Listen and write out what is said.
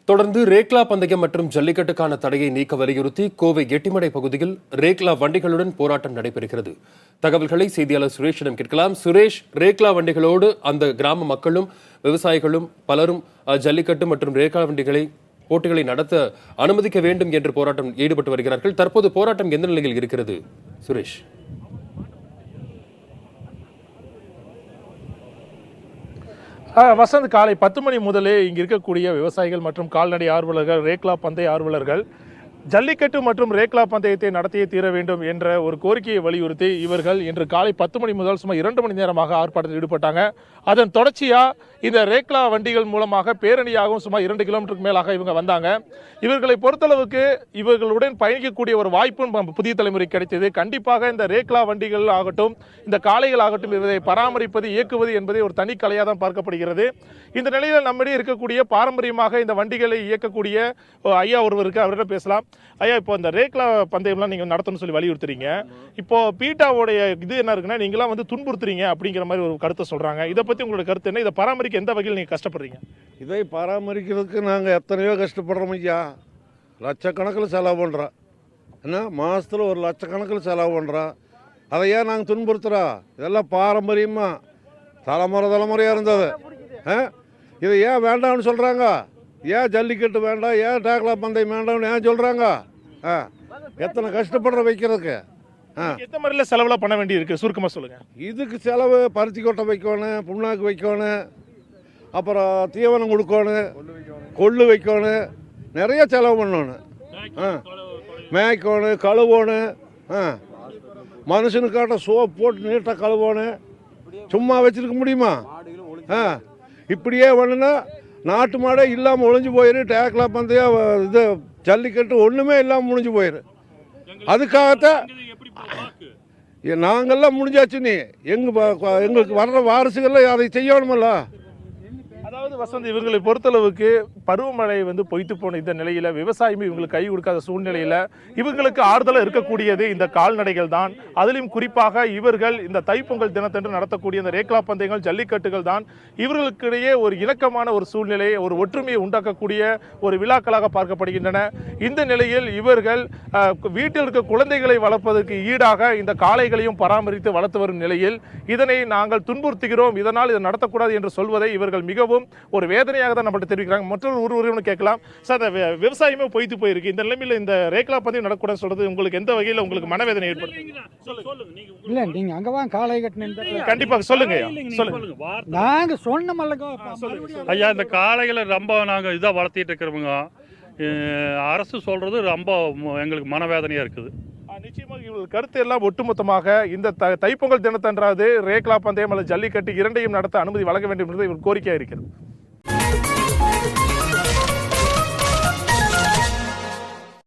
தொடர்ந்து ரேக்லா பந்தயம் மற்றும் ஜல்லிக்கட்டுக்கான தடையை நீக்க வலியுறுத்தி கோவை எட்டிமடை பகுதியில் ரேக்லா வண்டிகளுடன் போராட்டம் நடைபெறுகிறது. தகவல்களை செய்தியாளர் சுரேஷிடம் கேட்கலாம். சுரேஷ், ரேக்லா வண்டிகளோடு அந்த கிராம மக்களும் விவசாயிகளும் பலரும் ஜல்லிக்கட்டு மற்றும் ரேக்லா வண்டிகளை போட்டிகளை நடத்த அனுமதிக்க வேண்டும் என்று போராட்டம் ஈடுபட்டு வருகிறார்கள். தற்போது போராட்டம் எந்த நிலையில் இருக்கிறது சுரேஷ்? வசந்த், காலை 10 மணி முதலே இங்கு இருக்கக்கூடிய விவசாயிகள் மற்றும் கால்நடை ஆர்வலர்கள், ரேக்லா பந்தய ஆர்வலர்கள் ஜல்லிக்கட்டு மற்றும் ரேக்லா பந்தயத்தை நடத்தியே தீர வேண்டும் என்ற ஒரு கோரிக்கையை வலியுறுத்தி இவர்கள் இன்று காலை 10 மணி முதல் சுமார் 2 மணி நேரமாக ஆர்ப்பாட்டத்தில் ஈடுபட்டாங்க. அதன் தொடர்ச்சியாக இந்த ரேக்லா வண்டிகள் மூலமாக பேரணியாகவும் சுமார் 2 கிலோமீட்டருக்கு மேலாக இவங்க வந்தாங்க. இவர்களை பொறுத்தளவுக்கு இவர்களுடன் பயணிக்கக்கூடிய ஒரு வாய்ப்பும் புதிய தலைமுறை கிடைத்தது. கண்டிப்பாக இந்த ரேக்லா வண்டிகள் ஆகட்டும், இந்த காளைகள் ஆகட்டும், இதை பராமரிப்பது, இயக்குவது என்பதை ஒரு தனி கலையாக தான் பார்க்கப்படுகிறது. இந்த நிலையில் நம்மிடையே இருக்கக்கூடிய பாரம்பரியமாக இந்த வண்டிகளை இயக்கக்கூடிய ஐயா ஒருவர் இருக்கு, அவர்கிட்ட பேசலாம். ஐயா, இப்போ இந்த ரேக்லா பந்தயம்லாம் நீங்கள் நடத்தணும்னு சொல்லி வலியுறுத்துறீங்க. இப்போ பீட்டாவோடைய இது என்ன இருக்குன்னா, நீங்களாம் வந்து துன்புறுத்துறீங்க அப்படிங்கிற மாதிரி ஒரு கருத்தை சொல்கிறாங்க. இதை பற்றி உங்களோட கருத்து என்ன? இதை பராமரிக்க எந்த வகையில் நீங்கள் கஷ்டப்படுறீங்க? இதை பராமரிக்கிறதுக்கு நாங்கள் எத்தனையோ கஷ்டப்படுறோம் ஐயா. லட்சக்கணக்கில் செலவு பண்ணுறோம். என்ன மாதத்தில் ஒரு லட்சக்கணக்கில் செலவு பண்ணுறோம். அதை ஏன் நாங்கள் துன்புறுத்துகிறோம்? இதெல்லாம் பாரம்பரியமாக தலைமுறையாக இருந்தது. இதை ஏன் வேண்டாம்னு சொல்கிறாங்க? ஏன் ஜல்லிக்கட்டு வேண்டாம், ஏன் ரேக்லா பந்தயம் வேண்டாம்னு ஏன் சொல்கிறாங்க? எத்தனை கஷ்டப்படுற வைக்கிறதுக்கு எந்த மாதிரில செலவுலாம் பண்ண வேண்டி இருக்குது? சுருக்கமாக சொல்லுங்கள். இதுக்கு செலவு பருத்தி கொட்டை வைக்கணும், புண்ணாக்கு வைக்கணும், அப்புறம் தீவனம் கொடுக்கணும், கொள்ளு வைக்கணும், நிறைய செலவு பண்ணணும். மேய்க்கணும், கழுவணும், மனுஷனுக்காட்ட சோப் போட்டு நீட்டாக கழுவணும். சும்மா வச்சுருக்க முடியுமா? இப்படியே வேணுன்னா நாட்டு மாடே இல்லாமல் ஒழிஞ்சு போயிரு. ரேக்லா பந்தயம் இது ஜல்லிக்கட்டு ஒன்றுமே இல்லாமல் முடிஞ்சு போயிரு. அதுக்காகத்தான் நாங்கள்லாம் முடிஞ்சாச்சு. நீ எங்களுக்கு வர்ற வாரிசுகள்லாம் அதை செய்யணுமல்ல. அதாவது வசந்த், இவங்களை பொறுத்தளவுக்கு பருவமழை வந்து பொய்த்து போன இந்த நிலையில் விவசாயமே இவங்களுக்கு கை கொடுக்காத சூழ்நிலையில் இவங்களுக்கு ஆறுதலாக இருக்கக்கூடியது இந்த கால்நடைகள் தான். அதிலும் குறிப்பாக இவர்கள் இந்த தைப்பொங்கல் தினத்தன்று நடத்தக்கூடிய இந்த ரேக்லா பந்தயங்கள், ஜல்லிக்கட்டுகள் தான் இவர்களுக்கிடையே ஒரு இணக்கமான ஒரு சூழ்நிலையை, ஒரு ஒற்றுமையை உண்டாக்கக்கூடிய ஒரு விழாக்களாக பார்க்கப்படுகின்றன. இந்த நிலையில் இவர்கள் வீட்டில் இருக்க குழந்தைகளை வளர்ப்பதற்கு ஈடாக இந்த காளைகளையும் பராமரித்து வளர்த்து வரும் நிலையில் இதனை நாங்கள் துன்புறுத்துகிறோம், இதனால் இதை நடத்தக்கூடாது என்று சொல்வதை இவர்கள் மிகவும் ஒரு வேதனையாக தான் நம்மள்ட்ட தெரிவிக்கிறாங்க. மற்றொரு உறவு கேட்கலாம். சார், விவசாயமே பொய்த்து போயிருக்கு. இந்த நிலைமையில் இந்த ரேக்லா பந்தயம் நடக்கூடாது சொல்றது உங்களுக்கு எந்த வகையில் உங்களுக்கு மனவேதனை ஏற்படுது? இல்ல, நீங்க அங்கவா காளை கட்டின கண்டிப்பாக சொல்லுங்க. நாங்க சொன்னமல்லங்க ஐயா, இந்த காளைகளை ரொம்ப நாங்கள் இதாக வளர்த்திட்டு இருக்கிறவங்க அரசு சொல்றது ரொம்ப எங்களுக்கு மனவேதனையா இருக்குது. நிச்சயமாக இவர்கள் கருத்து எல்லாம் ஒட்டுமொத்தமாக இந்த தைப்பொங்கல் தினத்தன்றாது ரேக்லா பந்தயம் அல்லது ஜல்லிக்கட்டு இரண்டையும் நடத்த அனுமதி வழங்க வேண்டும் என்பது இவர் கோரிக்கையாக இருக்கிறது.